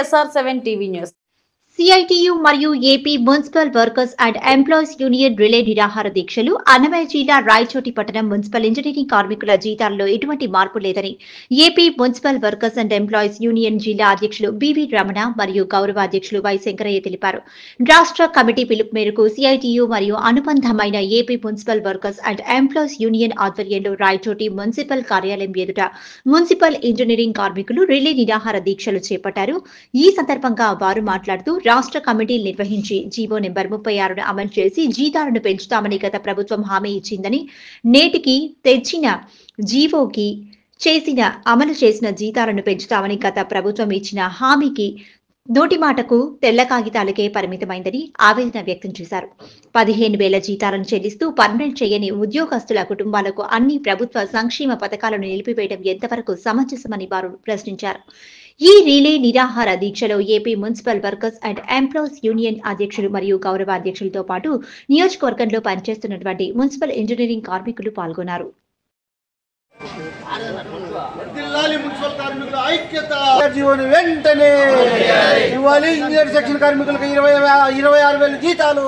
SR7 TV news. CITU మరియు AP municipal workers and employees union relay నిరాహార దీక్షలు అన్నమయ్య జిల్లా రాయచోటి పట్టణం మున్సిపల్ ఇంజనీరింగ్ కార్మికుల జీతాల్లో ఎటువంటి మార్పు లేదని AP municipal workers and employees union జిల్లా అధ్యక్షులు బివి రమణ మరియు గౌరవ అధ్యక్షులు వై శంకరయ్య తెలిపారు. రాష్ట్ర కమిటీ పిలుపు మేరకు CITU మరియు అనుబంధమైన AP municipal workers and employees union ఆధ్వర్యంలో రాయచోటి మున్సిపల్ కార్యాలయం ఎదుట మున్సిపల్ ఇంజనీరింగ్ కార్మికులు రిలే నిరాహార దీక్షలు చేపట్టారు. ఈ సందర్భంగా వారు మాట్లాడుతూ రాష్ట్ర కమిటీలు నిర్వహించి జీవో నెంబర్ 36ను అమలు చేసి జీతాలను పెంచుతామని గత ప్రభుత్వం హామీ ఇచ్చిందని, నేటికి తెచ్చిన జీవోకి అమలు చేసిన జీతాలను పెంచుతామని గత ప్రభుత్వం ఇచ్చిన హామీకి నోటి మాటకు తెల్ల కాగితాలకే పరిమితమైందని ఆవేదన వ్యక్తం చేశారు. 15,000 జీతాలను చెల్లిస్తూ పర్మనెంట్ చేయని ఉద్యోగస్తుల కుటుంబాలకు అన్ని ప్రభుత్వ సంక్షేమ పథకాలను నిలిపివేయడం ఎంతవరకు సమంజసమని వారు ప్రశ్నించారు. ఈ రిలే నిరాహార దీక్షలో AP municipal workers and employees union అధ్యక్షులు మరియు గౌరవ అధ్యక్షులతో పాటు నియోజకవర్గంలో పనిచేస్తున్నటువంటి మున్సిపల్ ఇంజనీరింగ్ కార్మికులు పాల్గొన్నారు. మున్సిపల్ కార్మికుల ఐక్యత జీవోని వెంటనే ఇవ్వాలి. ఇంజనీర్ సెక్షన్ కార్మికులకు 26,000 జీతాలు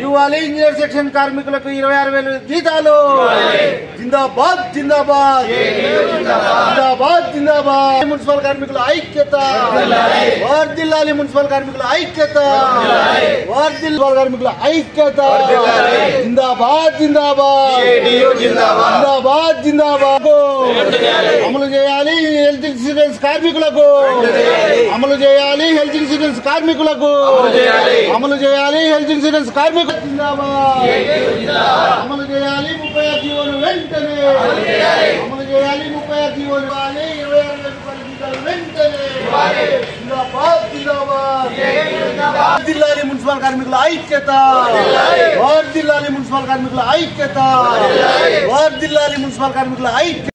ఇవ్వాలి. ఇంజనీర్ సెక్షన్ కార్మికులకు 26,000 జీతాలు. జిందాబాద్ జిందాబాద్ జిందాబాద్ జిందాబాద్. మున్సిపల్ కార్మికుల ఐక్యత వర్ధిల్లాలి. మున్సిపల్ కార్మికుల ఐక్యత వర్ధిల్లాలి. కార్మికుల ఐక్యత జిందాబాద్ జిందాబాద్ జిందాబాద్ జిందాబాద్. అమలు చేయాలి హెల్త్ ఇన్సూరెన్స్ కార్మికులకు, అమలు చేయాలి హెల్త్ ఇన్సూరెన్స్ కార్మికులకు, అమలు చేయాలి హెల్త్ ఇన్సూరెన్స్ కార్మికులకు. అమలు చేయాలి 36 జీవోలు వెంటనే, అమలు చేయాలి 36 జీవోలు. 26,000 జీతాలు వెంటనే. జిందాబాద్ జిందాబాద్. వర్ధిల్లాలి మున్సిపల్ కార్మికుల ఐక్యత వర్ధిల్లాలి. మున్సిపల్ కార్మికుల ఐక్యత వర్ధిల్లాలి. మున్సిపల్ కార్మికుల ఐక్యత.